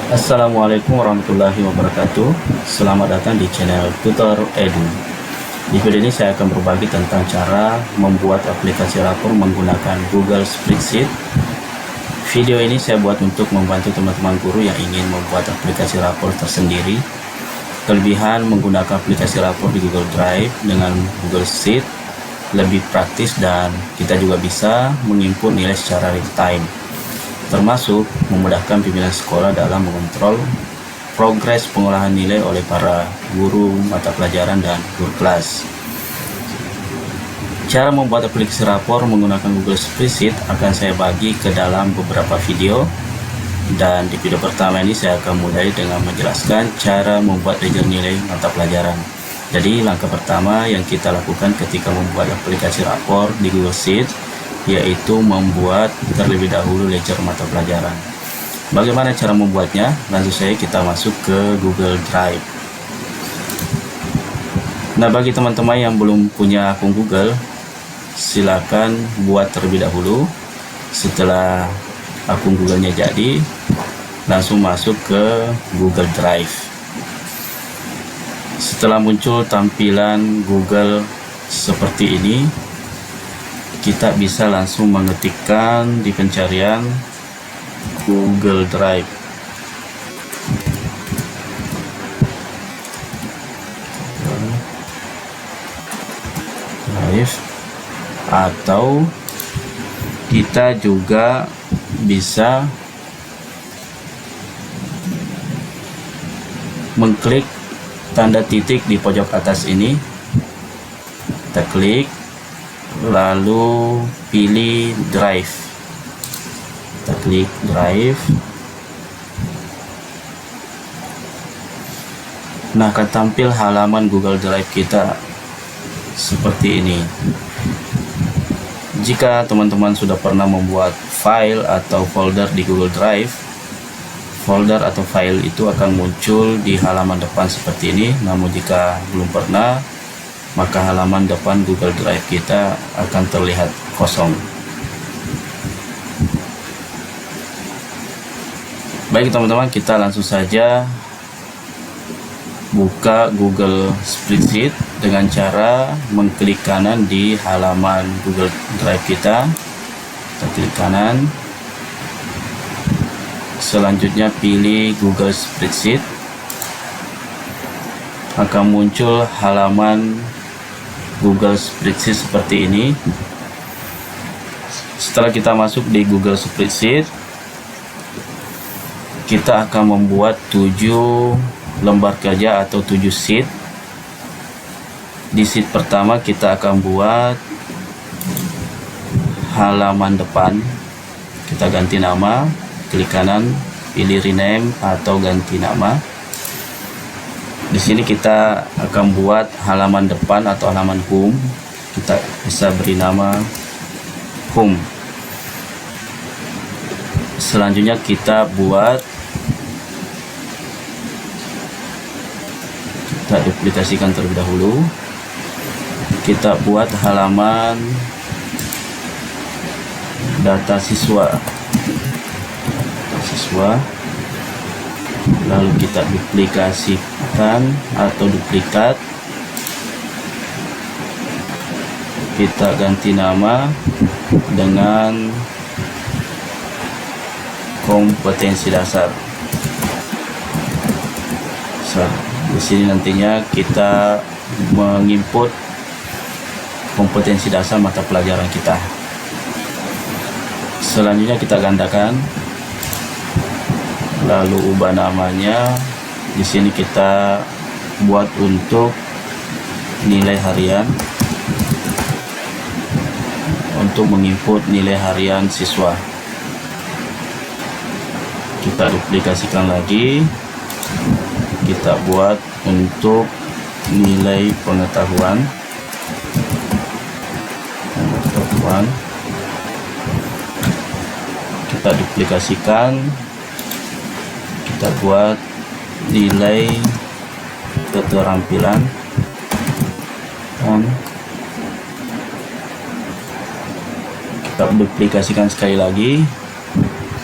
Assalamualaikum warahmatullahi wabarakatuh. Selamat datang di channel Tutor Edu. Di video ini saya akan berbagi tentang cara membuat aplikasi rapor menggunakan Google Spreadsheet. Video ini saya buat untuk membantu teman-teman guru yang ingin membuat aplikasi rapor tersendiri. Kelebihan menggunakan aplikasi rapor di Google Drive dengan Google Sheet lebih praktis, dan kita juga bisa menginput nilai secara real time, termasuk memudahkan pimpinan sekolah dalam mengontrol progres pengolahan nilai oleh para guru mata pelajaran dan guru kelas. Cara membuat aplikasi rapor menggunakan Google Spreadsheet akan saya bagi ke dalam beberapa video, dan di video pertama ini saya akan mulai dengan menjelaskan cara membuat ledger nilai mata pelajaran. Jadi langkah pertama yang kita lakukan ketika membuat aplikasi rapor di Google Sheet yaitu membuat terlebih dahulu ledger mata pelajaran. Bagaimana cara membuatnya? Langsung saja kita masuk ke Google Drive. Nah, bagi teman-teman yang belum punya akun Google, silakan buat terlebih dahulu. Setelah akun Google-nya jadi, langsung masuk ke Google Drive. Setelah muncul tampilan Google seperti ini, kita bisa langsung mengetikkan di pencarian Google Drive. Atau kita juga bisa mengklik tanda titik di pojok atas ini. Kita klik, lalu pilih Drive. Kita klik Drive. Nah, akan tampil halaman Google Drive kita seperti ini. Jika teman-teman sudah pernah membuat file atau folder di Google Drive, folder atau file itu akan muncul di halaman depan seperti ini. Namun jika belum pernah, maka halaman depan Google Drive kita akan terlihat kosong. Baik teman-teman, kita langsung saja buka Google Spreadsheet dengan cara mengklik kanan di halaman Google Drive kita. Kita klik kanan, selanjutnya pilih Google Spreadsheet. Akan muncul halaman Google Spreadsheet seperti ini. Setelah kita masuk di Google Spreadsheet, kita akan membuat 7 lembar kerja atau 7 sheet. Di sheet pertama kita akan buat halaman depan. Kita ganti nama, klik kanan, pilih rename atau ganti nama. Di sini kita akan buat halaman depan atau halaman home. Kita bisa beri nama home. Selanjutnya kita duplikasikan terlebih dahulu. Kita buat halaman data siswa. Lalu kita duplikasikan atau duplikat. Kita ganti nama dengan kompetensi dasar. Di sini nantinya kita menginput kompetensi dasar mata pelajaran kita. Selanjutnya kita gandakan, lalu ubah namanya. Di sini kita buat untuk nilai harian, untuk menginput nilai harian siswa. Kita duplikasikan lagi, kita buat untuk nilai pengetahuan. Kita duplikasikan, kita buat nilai keterampilan. Kita duplikasikan sekali lagi.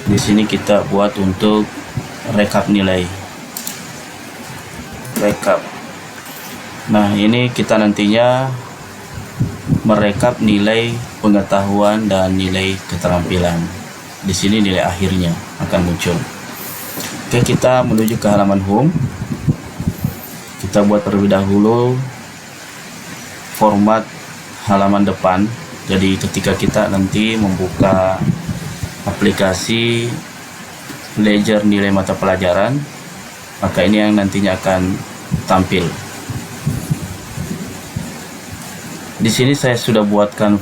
Di sini kita buat untuk rekap nilai. Nah, ini kita nantinya merekap nilai pengetahuan dan nilai keterampilan. Di sini nilai akhirnya akan muncul. Oke, kita menuju ke halaman home. Kita buat terlebih dahulu format halaman depan. Jadi ketika kita nanti membuka aplikasi ledger nilai mata pelajaran, maka ini yang nantinya akan tampil. Di sini saya sudah buatkan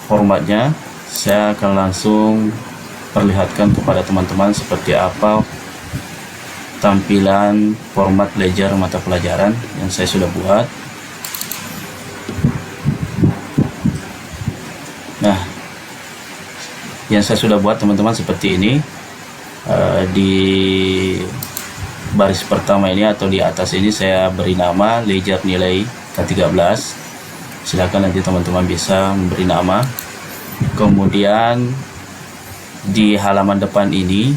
formatnya. Saya akan langsung perlihatkan kepada teman-teman seperti apa tampilan format ledger mata pelajaran yang saya sudah buat. Nah, yang saya sudah buat teman-teman seperti ini. Di baris pertama ini atau di atas ini saya beri nama ledger nilai K13. Silakan nanti teman-teman bisa memberi nama. Kemudian di halaman depan ini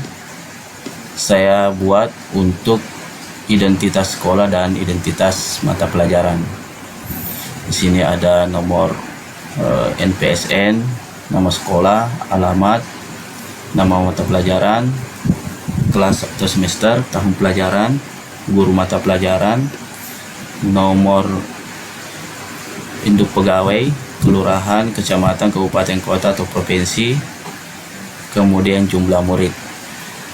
saya buat untuk identitas sekolah dan identitas mata pelajaran. Di sini ada nomor NPSN, nama sekolah, alamat, nama mata pelajaran, kelas atau semester, tahun pelajaran, guru mata pelajaran, nomor induk pegawai, kelurahan, kecamatan, kabupaten, kota atau provinsi, kemudian jumlah murid.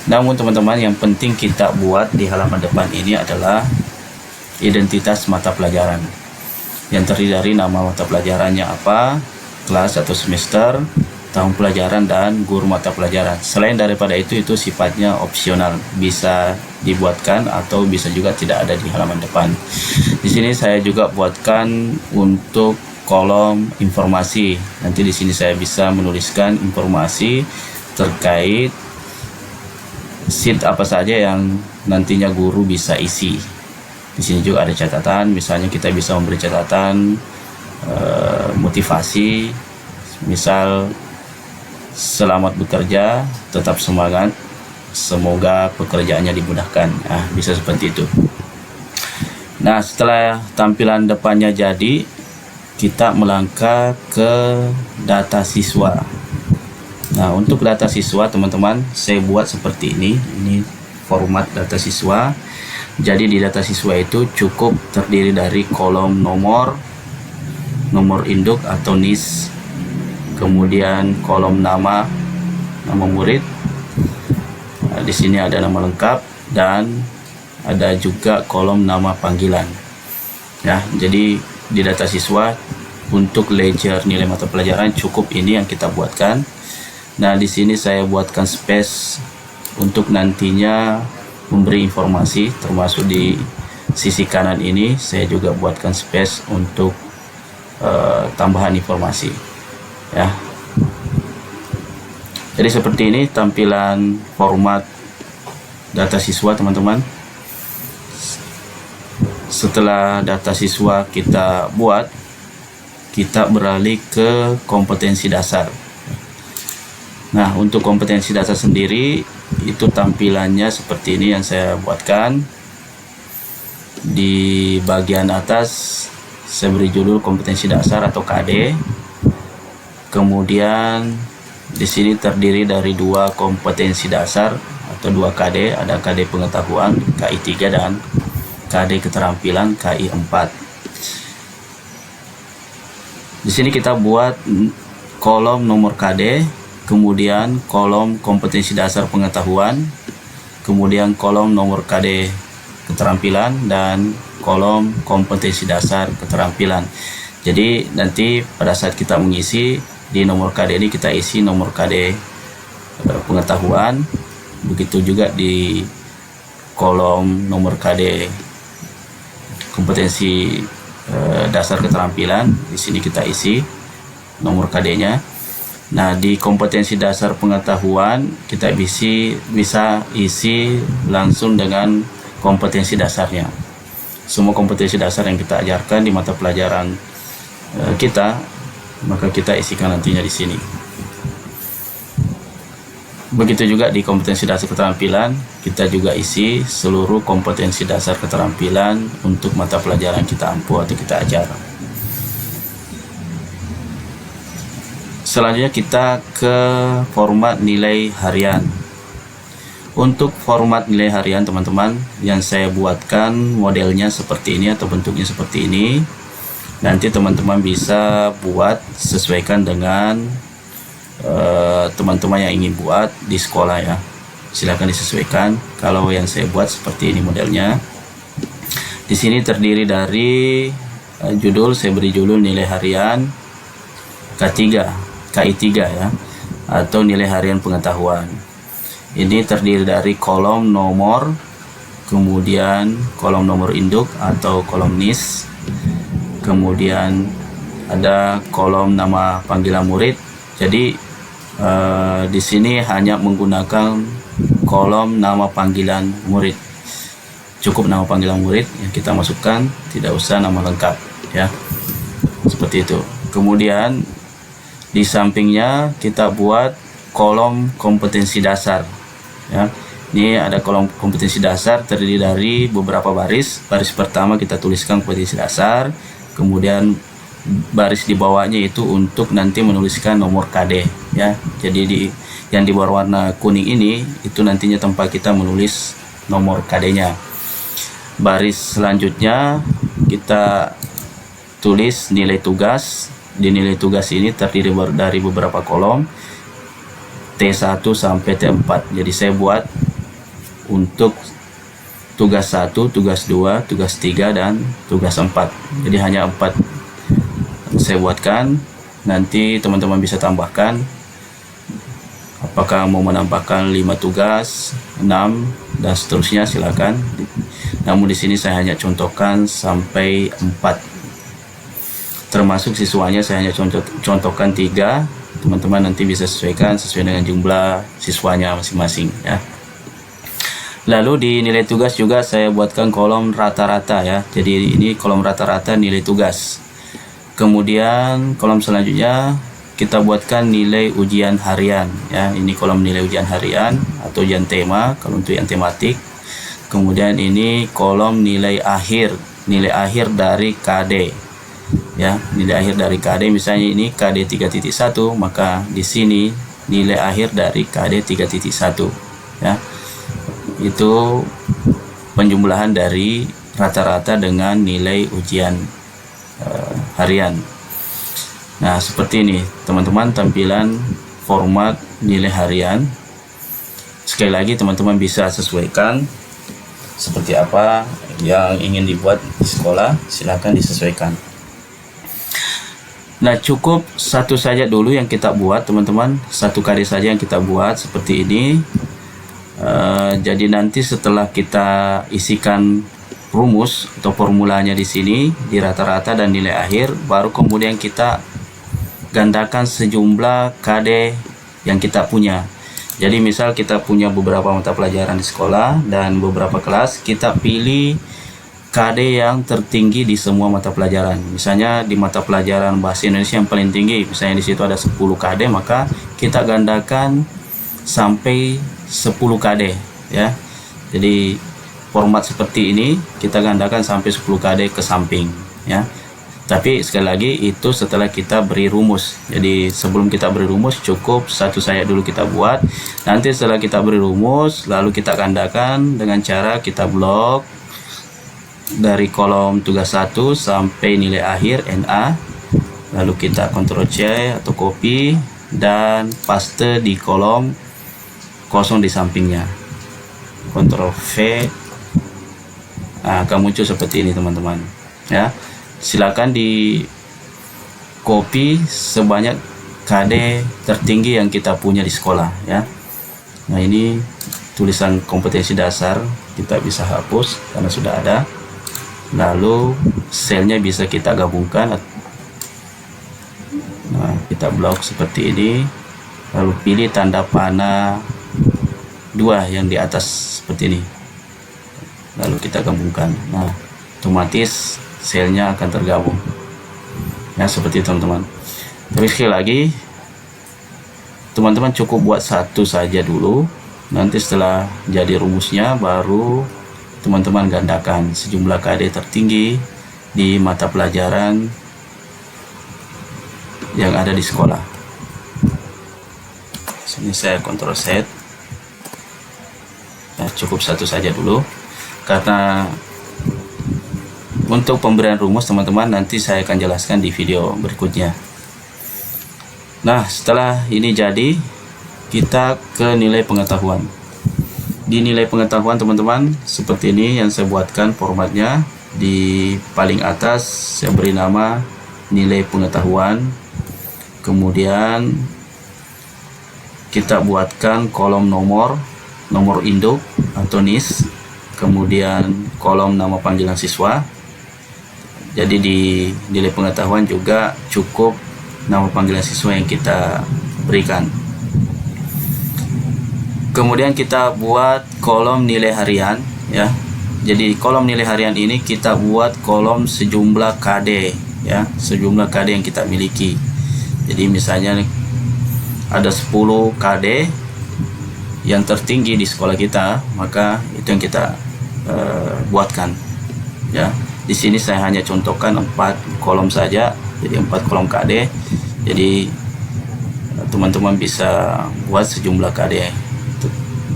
Namun teman-teman, yang penting kita buat di halaman depan ini adalah identitas mata pelajaran yang terdiri dari nama mata pelajarannya apa, kelas atau semester, tahun pelajaran, dan guru mata pelajaran. Selain daripada itu sifatnya opsional, bisa dibuatkan atau bisa juga tidak ada di halaman depan. Di sini saya juga buatkan untuk kolom informasi. Nanti di sini saya bisa menuliskan informasi terkait sheet apa saja yang nantinya guru bisa isi. Di sini juga ada catatan, misalnya kita bisa memberi catatan motivasi, misal selamat bekerja, tetap semangat, semoga pekerjaannya dimudahkan. Nah, bisa seperti itu. Nah, setelah tampilan depannya jadi, kita melangkah ke data siswa. Nah, untuk data siswa teman-teman, saya buat seperti ini. Ini format data siswa. Jadi di data siswa itu cukup terdiri dari kolom nomor induk atau NIS, kemudian kolom nama murid. Nah, di sini ada nama lengkap dan ada juga kolom nama panggilan. Ya, jadi di data siswa untuk ledger nilai mata pelajaran cukup ini yang kita buatkan. Nah, di sini saya buatkan space untuk nantinya memberi informasi, termasuk di sisi kanan ini saya juga buatkan space untuk tambahan informasi. Ya, jadi seperti ini tampilan format data siswa teman-teman. Setelah data siswa kita buat, kita beralih ke kompetensi dasar. Nah, untuk kompetensi dasar sendiri itu tampilannya seperti ini yang saya buatkan. Di bagian atas saya beri judul kompetensi dasar atau KD. Kemudian di sini terdiri dari dua kompetensi dasar atau dua KD, ada KD pengetahuan KI 3 dan KD keterampilan KI 4. Di sini kita buat kolom nomor KD, kemudian kolom kompetensi dasar pengetahuan, kemudian kolom nomor KD keterampilan dan kolom kompetensi dasar keterampilan. Jadi nanti pada saat kita mengisi di nomor KD ini kita isi nomor KD pengetahuan, begitu juga di kolom nomor KD kompetensi dasar keterampilan. Di sini kita isi nomor KD-nya. Nah, di kompetensi dasar pengetahuan kita bisa isi langsung dengan kompetensi dasarnya. Semua kompetensi dasar yang kita ajarkan di mata pelajaran kita, maka kita isikan nantinya di sini. Begitu juga di kompetensi dasar keterampilan, kita juga isi seluruh kompetensi dasar keterampilan untuk mata pelajaran kita ampu atau kita ajar. Selanjutnya kita ke format nilai harian. Untuk format nilai harian teman-teman, yang saya buatkan modelnya seperti ini atau bentuknya seperti ini. Nanti teman-teman bisa buat sesuaikan dengan teman-teman yang ingin buat di sekolah ya. Silakan disesuaikan. Kalau yang saya buat seperti ini modelnya. Di sini terdiri dari judul, saya beri judul nilai harian KI3 ya, atau nilai harian pengetahuan. Ini terdiri dari kolom nomor, kemudian kolom nomor induk atau kolom NIS, kemudian ada kolom nama panggilan murid. Jadi di sini hanya menggunakan kolom nama panggilan murid. Cukup nama panggilan murid yang kita masukkan, tidak usah nama lengkap ya. Seperti itu. Kemudian di sampingnya kita buat kolom kompetensi dasar ya. Ini ada kolom kompetensi dasar terdiri dari beberapa baris. Baris pertama kita tuliskan kompetensi dasar, kemudian baris di bawahnya itu untuk nanti menuliskan nomor KD ya. Jadi yang di berwarna kuning ini itu nantinya tempat kita menulis nomor KD-nya. Baris selanjutnya kita tulis nilai tugas. Di nilai tugas ini terdiri dari beberapa kolom, T1 sampai T4. Jadi saya buat untuk tugas 1, tugas 2, tugas 3 dan tugas 4. Jadi hanya 4 saya buatkan. Nanti teman-teman bisa tambahkan apakah mau menambahkan 5 tugas, 6 dan seterusnya, silakan. Namun di sini saya hanya contohkan sampai 4. Termasuk siswanya saya hanya contohkan 3. Teman-teman nanti bisa sesuaikan sesuai dengan jumlah siswanya masing-masing ya. Lalu di nilai tugas juga saya buatkan kolom rata-rata ya. Jadi ini kolom rata-rata nilai tugas. Kemudian kolom selanjutnya kita buatkan nilai ujian harian ya. Ini kolom nilai ujian harian atau ujian tema kalau untuk yang tematik. Kemudian ini kolom nilai akhir dari KD ya. Nilai akhir dari KD, misalnya ini KD 3.1, maka di sini nilai akhir dari KD 3.1 ya. Itu penjumlahan dari rata-rata dengan nilai ujian harian. Nah, seperti ini teman-teman tampilan format nilai harian. Sekali lagi teman-teman bisa sesuaikan seperti apa yang ingin dibuat di sekolah, silakan disesuaikan. Nah, cukup satu saja dulu yang kita buat teman-teman, satu kali saja yang kita buat seperti ini. Jadi nanti setelah kita isikan rumus atau formulanya di sini di rata-rata dan nilai akhir, baru kemudian kita gandakan sejumlah KD yang kita punya. Jadi misal kita punya beberapa mata pelajaran di sekolah dan beberapa kelas, kita pilih KD yang tertinggi di semua mata pelajaran. Misalnya di mata pelajaran bahasa Indonesia yang paling tinggi, misalnya di situ ada 10 KD, maka kita gandakan sampai 10 KD ya. Jadi format seperti ini kita gandakan sampai 10 KD ke samping ya. Tapi sekali lagi itu setelah kita beri rumus. Jadi sebelum kita beri rumus cukup satu saja dulu kita buat. Nanti setelah kita beri rumus lalu kita gandakan dengan cara kita blok dari kolom tugas 1 sampai nilai akhir NA. Lalu kita Ctrl C atau copy dan paste di kolom kosong di sampingnya. Ctrl V. Nah, akan muncul seperti ini teman-teman ya. Silakan di copy sebanyak KD tertinggi yang kita punya di sekolah ya. Nah, ini tulisan kompetensi dasar kita bisa hapus karena sudah ada. Lalu selnya bisa kita gabungkan. Nah, kita blok seperti ini. Lalu pilih tanda panah 2 yang di atas seperti ini. Lalu kita gabungkan. Nah, otomatis selnya akan tergabung ya, seperti itu teman-teman. Tapi sekali lagi teman-teman cukup buat satu saja dulu. Nanti setelah jadi rumusnya baru teman-teman gandakan sejumlah KD tertinggi di mata pelajaran yang ada di sekolah. Sini saya Ctrl Z. Nah, cukup satu saja dulu, karena untuk pemberian rumus teman-teman nanti saya akan jelaskan di video berikutnya. Nah, setelah ini jadi, kita ke nilai pengetahuan. Di nilai pengetahuan teman-teman, seperti ini yang saya buatkan formatnya. Di paling atas saya beri nama nilai pengetahuan. Kemudian kita buatkan kolom nomor induk atau NIS, kemudian kolom nama panggilan siswa. Jadi di nilai pengetahuan juga cukup nama panggilan siswa yang kita berikan. Kemudian kita buat kolom nilai harian ya. Jadi kolom nilai harian ini kita buat kolom sejumlah KD ya, sejumlah KD yang kita miliki. Jadi misalnya ada 10 KD yang tertinggi di sekolah kita, maka itu yang kita buatkan ya. Di sini saya hanya contohkan 4 kolom saja, jadi 4 kolom KD. Jadi teman-teman bisa buat sejumlah KD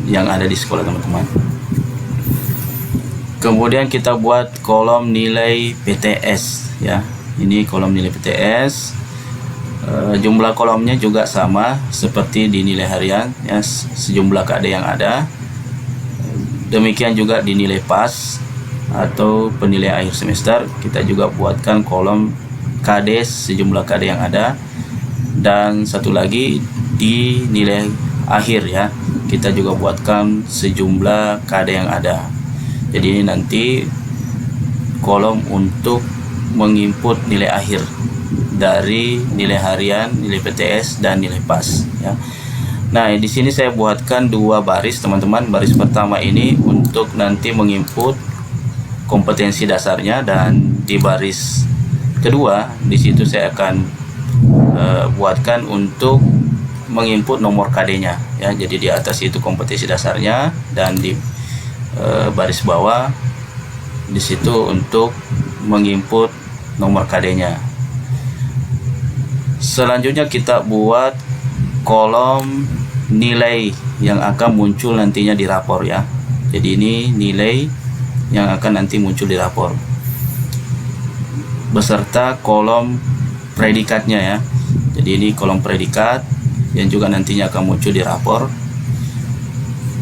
yang ada di sekolah teman-teman. Kemudian kita buat kolom nilai PTS ya. Ini kolom nilai PTS. Jumlah kolomnya juga sama seperti di nilai harian ya, sejumlah KD yang ada. Demikian juga di nilai PAS atau penilaian akhir semester, kita juga buatkan kolom KD sejumlah KD yang ada. Dan satu lagi di nilai akhir ya, kita juga buatkan sejumlah KD yang ada. Jadi ini nanti kolom untuk menginput nilai akhir dari nilai harian, nilai PTS dan nilai PAS ya. Nah, di sini saya buatkan 2 baris teman-teman. Baris pertama ini untuk nanti menginput kompetensi dasarnya, dan di baris kedua di situ saya akan buatkan untuk menginput nomor KD-nya ya. Jadi di atas itu kompetensi dasarnya, dan di baris bawah di situ untuk menginput nomor KD-nya. Selanjutnya kita buat kolom nilai yang akan muncul nantinya di rapor ya. Jadi ini nilai yang akan nanti muncul di rapor beserta kolom predikatnya ya. Jadi ini kolom predikat yang juga nantinya akan muncul di rapor.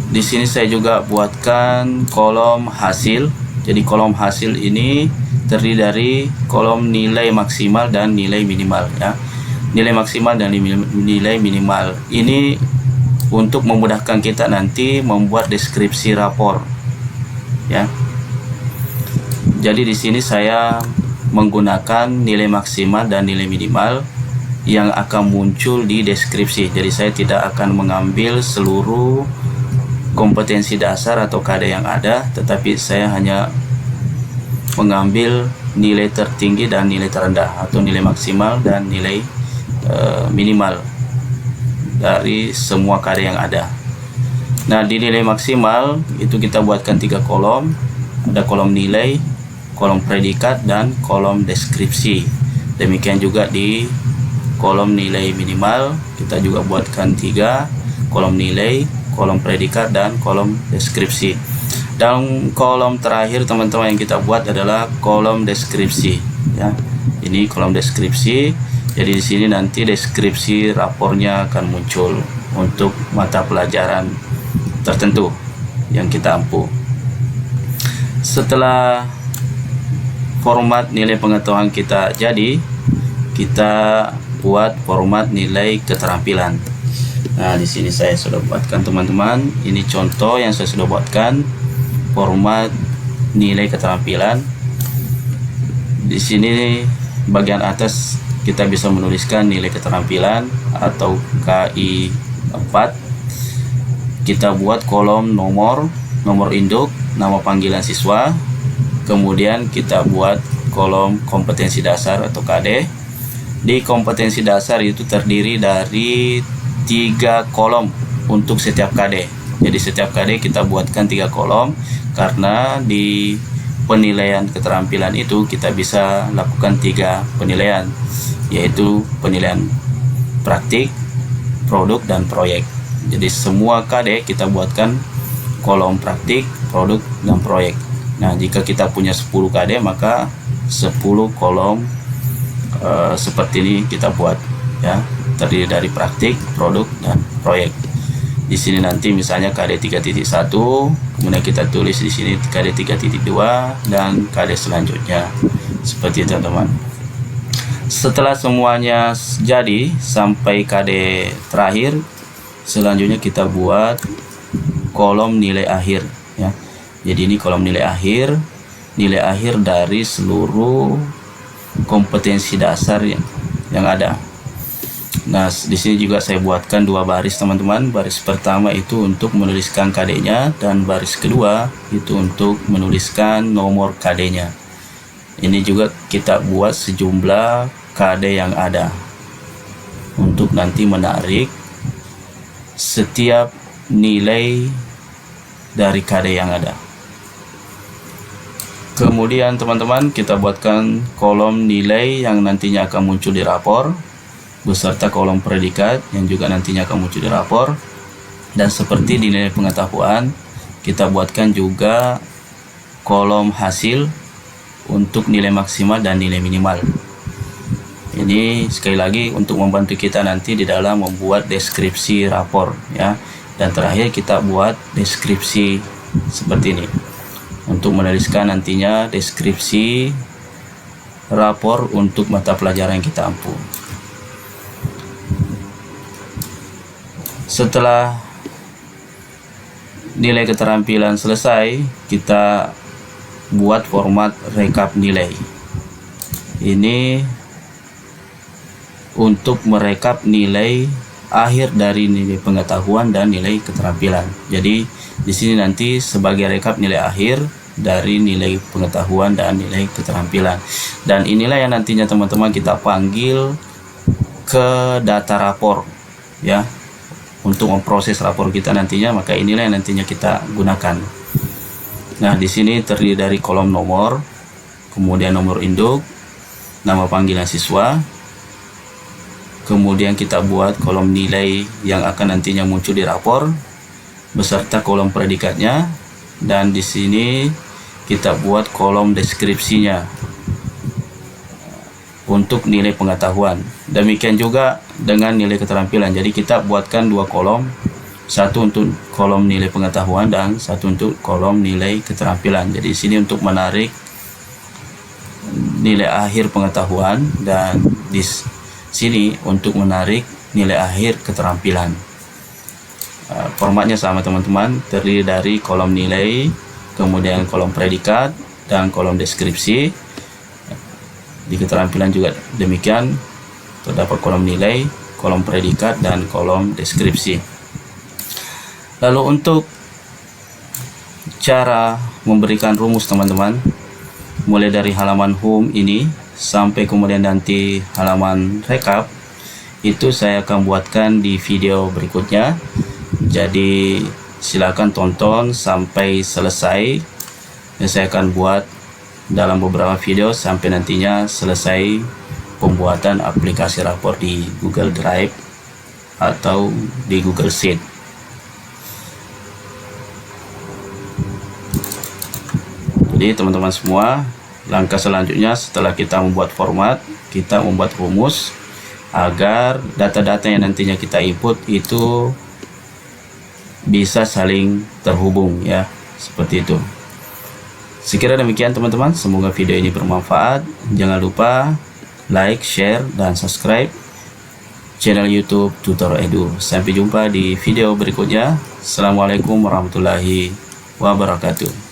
Di sini saya juga buatkan kolom hasil. Jadi kolom hasil ini terdiri dari kolom nilai maksimal dan nilai minimal ya. Nilai maksimal dan nilai minimal ini untuk memudahkan kita nanti membuat deskripsi rapor ya. Jadi di sini saya menggunakan nilai maksimal dan nilai minimal yang akan muncul di deskripsi. Jadi saya tidak akan mengambil seluruh kompetensi dasar atau KD yang ada, tetapi saya hanya mengambil nilai tertinggi dan nilai terendah, atau nilai maksimal dan nilai minimal dari semua KD yang ada. Nah, di nilai maksimal itu kita buatkan 3 kolom. Ada kolom nilai, kolom predikat, dan kolom deskripsi. Demikian juga di kolom nilai minimal kita juga buatkan 3 kolom nilai, kolom predikat, dan kolom deskripsi. Dan kolom terakhir teman-teman yang kita buat adalah kolom deskripsi ya. Ini kolom deskripsi. Jadi di sini nanti deskripsi rapornya akan muncul untuk mata pelajaran tertentu yang kita ampu. Setelah format nilai pengetahuan kita jadi, kita buat format nilai keterampilan. Nah, di sini saya sudah buatkan teman-teman. Ini contoh yang saya sudah buatkan format nilai keterampilan. Di sini bagian atas kita bisa menuliskan nilai keterampilan atau KI 4. Kita buat kolom nomor induk, nama panggilan siswa. Kemudian kita buat kolom kompetensi dasar atau KD. Di kompetensi dasar itu terdiri dari 3 kolom untuk setiap KD. Jadi setiap KD kita buatkan 3 kolom, karena di penilaian keterampilan itu kita bisa lakukan 3 penilaian, yaitu penilaian praktik, produk, dan proyek. Jadi semua KD kita buatkan kolom praktik, produk, dan proyek. Nah, jika kita punya 10 KD, maka 10 kolom seperti ini kita buat, ya, terdiri dari praktik, produk, dan proyek. Di sini nanti misalnya KD 3.1, kemudian kita tulis di sini KD 3.2 dan KD selanjutnya, seperti itu teman-teman. Setelah semuanya jadi sampai KD terakhir, selanjutnya kita buat kolom nilai akhir, ya. Jadi ini kolom nilai akhir dari seluruh kompetensi dasar yang ada. Nah, di sini juga saya buatkan 2 baris teman-teman. Baris pertama itu untuk menuliskan KD-nya, dan baris kedua itu untuk menuliskan nomor KD-nya. Ini juga kita buat sejumlah KD yang ada untuk nanti menarik setiap nilai dari KD yang ada. Kemudian teman-teman, kita buatkan kolom nilai yang nantinya akan muncul di rapor, beserta kolom predikat yang juga nantinya akan muncul di rapor. Dan seperti di nilai pengetahuan, kita buatkan juga kolom hasil untuk nilai maksimal dan nilai minimal. Ini sekali lagi untuk membantu kita nanti di dalam membuat deskripsi rapor, ya. Dan terakhir kita buat deskripsi seperti ini untuk menuliskan nantinya deskripsi rapor untuk mata pelajaran yang kita ampu. Setelah nilai keterampilan selesai, kita buat format rekap nilai. Ini untuk merekap nilai akhir dari nilai pengetahuan dan nilai keterampilan. Jadi di sini nanti sebagai rekap nilai akhir dari nilai pengetahuan dan nilai keterampilan. Dan inilah yang nantinya teman-teman kita panggil ke data rapor, ya, untuk memproses rapor kita nantinya. Maka inilah yang nantinya kita gunakan. Nah, di sini terdiri dari kolom nomor, kemudian nomor induk, nama panggilan siswa, kemudian kita buat kolom nilai yang akan nantinya muncul di rapor beserta kolom predikatnya, dan di sini kita buat kolom deskripsinya untuk nilai pengetahuan. Demikian juga dengan nilai keterampilan. Jadi kita buatkan 2 kolom, satu untuk kolom nilai pengetahuan dan satu untuk kolom nilai keterampilan. Jadi di sini untuk menarik nilai akhir pengetahuan, dan di sini untuk menarik nilai akhir keterampilan. Formatnya sama teman-teman, terdiri dari kolom nilai, kemudian kolom predikat, dan kolom deskripsi. Di keterampilan juga demikian, terdapat kolom nilai, kolom predikat, dan kolom deskripsi. Lalu untuk cara memberikan rumus teman-teman, mulai dari halaman home ini sampai kemudian nanti halaman rekap, itu saya akan buatkan di video berikutnya. Jadi silakan tonton sampai selesai, dan saya akan buat dalam beberapa video sampai nantinya selesai pembuatan aplikasi rapor di Google Drive atau di Google Sheet. Jadi teman-teman semua, langkah selanjutnya setelah kita membuat format, kita membuat rumus agar data-data yang nantinya kita input itu bisa saling terhubung, ya, seperti itu. Sekira demikian teman-teman, semoga video ini bermanfaat. Jangan lupa like, share, dan subscribe channel YouTube Tutor Edu. Sampai jumpa di video berikutnya. Assalamualaikum warahmatullahi wabarakatuh.